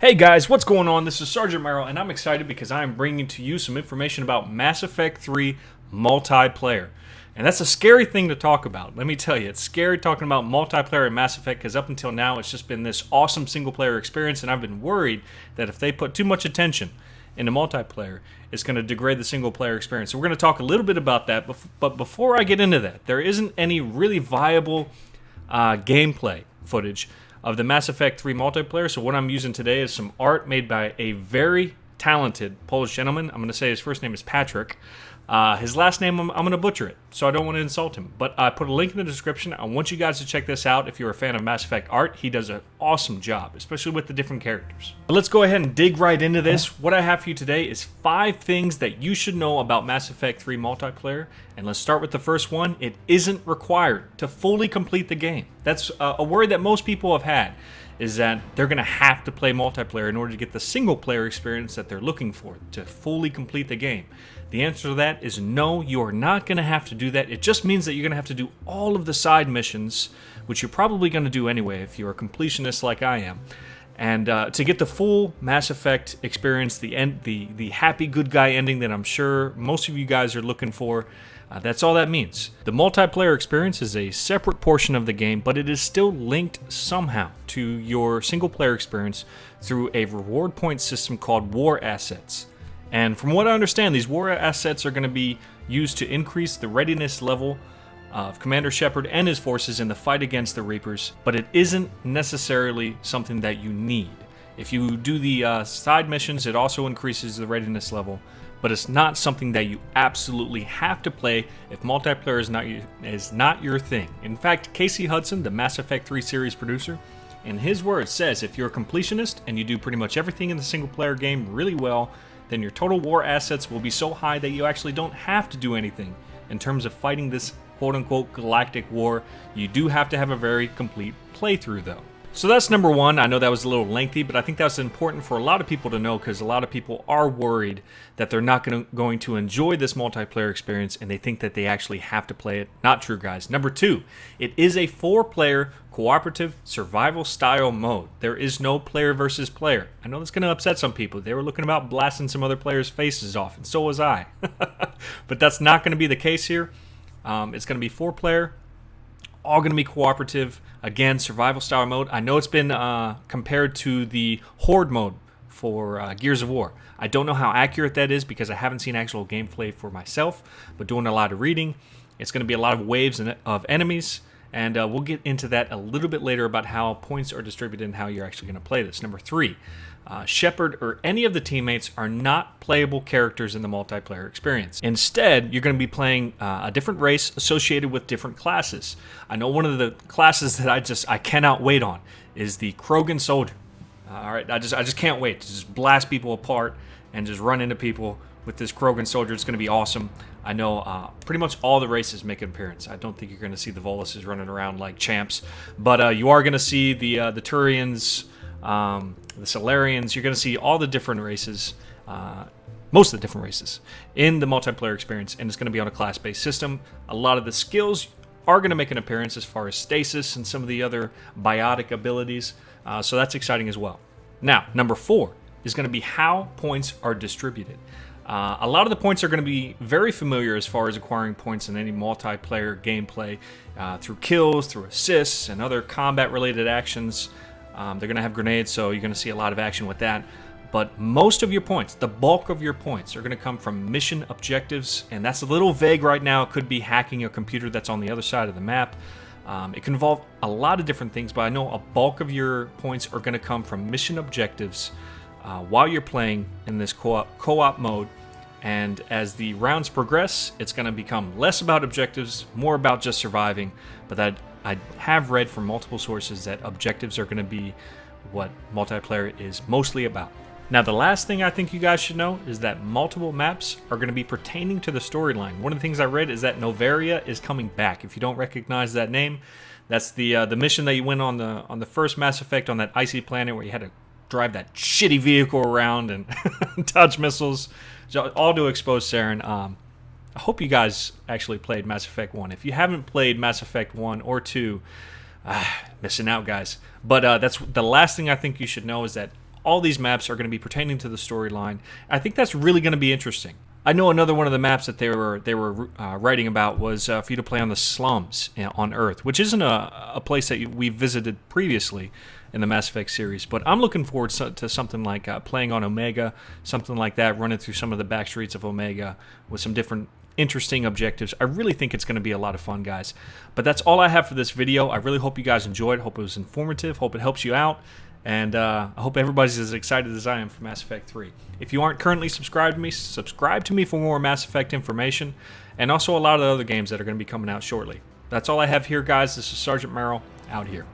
Hey guys, what's going on? This is Sergeant Merrill, and I'm excited because I'm bringing to you some information about Mass Effect 3 multiplayer. And that's a scary thing to talk about. Let me tell you, it's scary talking about multiplayer in Mass Effect because up until now it's just been this awesome single-player experience, and I've been worried that if they put too much attention into multiplayer, it's going to degrade the single-player experience. So we're going to talk a little bit about that, but before I get into that, there isn't any really viable gameplay footage of the Mass Effect 3 multiplayer. So what I'm using today is some art made by a very talented Polish gentleman. I'm going to say his first name is Patrick. His last name, I'm going to butcher it, so I don't want to insult him. But I put a link in the description. I want you guys to check this out if you're a fan of Mass Effect art. He does an awesome job, especially with the different characters. But let's go ahead and dig right into this. What I have for you today is 5 things that you should know about Mass Effect 3 multiplayer. And let's start with the first one. It isn't required to fully complete the game. That's a worry that most people have had, is that they're going to have to play multiplayer in order to get the single-player experience that they're looking for to fully complete the game. The answer to that is no, you are not going to have to do that. It just means that you're going to have to do all of the side missions, which you're probably going to do anyway if you're a completionist like I am. And to get the full Mass Effect experience, the happy good guy ending that I'm sure most of you guys are looking for, that's all that means. The multiplayer experience is a separate portion of the game, but it is still linked somehow to your single-player experience through a reward point system called War Assets. And from what I understand, these War Assets are going to be used to increase the readiness level of Commander Shepard and his forces in the fight against the Reapers, but it isn't necessarily something that you need. If you do the side missions, it also increases the readiness level, but it's not something that you absolutely have to play if multiplayer is not your thing. In fact, Casey Hudson, the Mass Effect 3 series producer, in his words says if you're a completionist and you do pretty much everything in the single-player game really well, then your total war assets will be so high that you actually don't have to do anything in terms of fighting this quote-unquote galactic war. You do have to have a very complete playthrough though. So that's number one. I know that was a little lengthy, but I think that's important for a lot of people to know because a lot of people are worried that they're not going to enjoy this multiplayer experience and they think that they actually have to play it. Not true, guys. Number two, it is a 4-player cooperative survival style mode. There is no player versus player. I know that's going to upset some people. They were looking about blasting some other players' faces off, and so was I. But that's not going to be the case here. It's going to be 4-player, all going to be cooperative. Again, survival style mode. I know it's been compared to the Horde mode for Gears of War. I don't know how accurate that is because I haven't seen actual gameplay for myself, but doing a lot of reading, it's going to be a lot of waves of enemies, and we'll get into that a little bit later about how points are distributed and how you're actually going to play this. Number 3, Shepard or any of the teammates are not playable characters in the multiplayer experience. Instead, you're going to be playing a different race associated with different classes. I know one of the classes that I cannot wait on is the Krogan Soldier. All right, I just can't wait to just blast people apart and just run into people with this Krogan Soldier. It's going to be awesome. I know pretty much all the races make an appearance. I don't think you're going to see the Voluses running around like champs, but you are going to see the Turians, the Solarians. You're going to see all the different races, most of the different races in the multiplayer experience, and it's going to be on a class-based system. A lot of the skills are going to make an appearance as far as stasis and some of the other biotic abilities, so that's exciting as well. Now, number 4 is going to be how points are distributed. A lot of the points are going to be very familiar as far as acquiring points in any multiplayer gameplay through kills, through assists, and other combat-related actions. They're going to have grenades, so you're going to see a lot of action with that. But most of your points, the bulk of your points, are going to come from mission objectives, and that's a little vague right now. It could be hacking a computer that's on the other side of the map. It can involve a lot of different things, but I know a bulk of your points are going to come from mission objectives while you're playing in this co-op mode. And as the rounds progress, it's going to become less about objectives, more about just surviving. But that I have read from multiple sources that objectives are going to be what multiplayer is mostly about. Now, the last thing I think you guys should know is that multiple maps are going to be pertaining to the storyline. One of the things I read is that Noveria is coming back. If you don't recognize that name, that's the mission that you went on the first Mass Effect on that icy planet where you had to drive that shitty vehicle around and dodge missiles, all to expose Saren. I hope you guys actually played Mass Effect 1. If you haven't played Mass Effect 1 or 2, missing out, guys. But that's the last thing I think you should know is that all these maps are going to be pertaining to the storyline. I think that's really going to be interesting. I know another one of the maps that they were writing about was for you to play on the slums on Earth, which isn't a place that we visited previously in the Mass Effect series. But I'm looking forward to something like playing on Omega, something like that, running through some of the back streets of Omega with some different interesting objectives. I really think it's going to be a lot of fun, guys. But that's all I have for this video. I really hope you guys enjoyed. Hope it was informative. Hope it helps you out. And I hope everybody's as excited as I am for Mass Effect 3. If you aren't currently subscribed to me, subscribe to me for more Mass Effect information, and also a lot of the other games that are going to be coming out shortly. That's all I have here, guys. This is Sergeant Merrill, out here.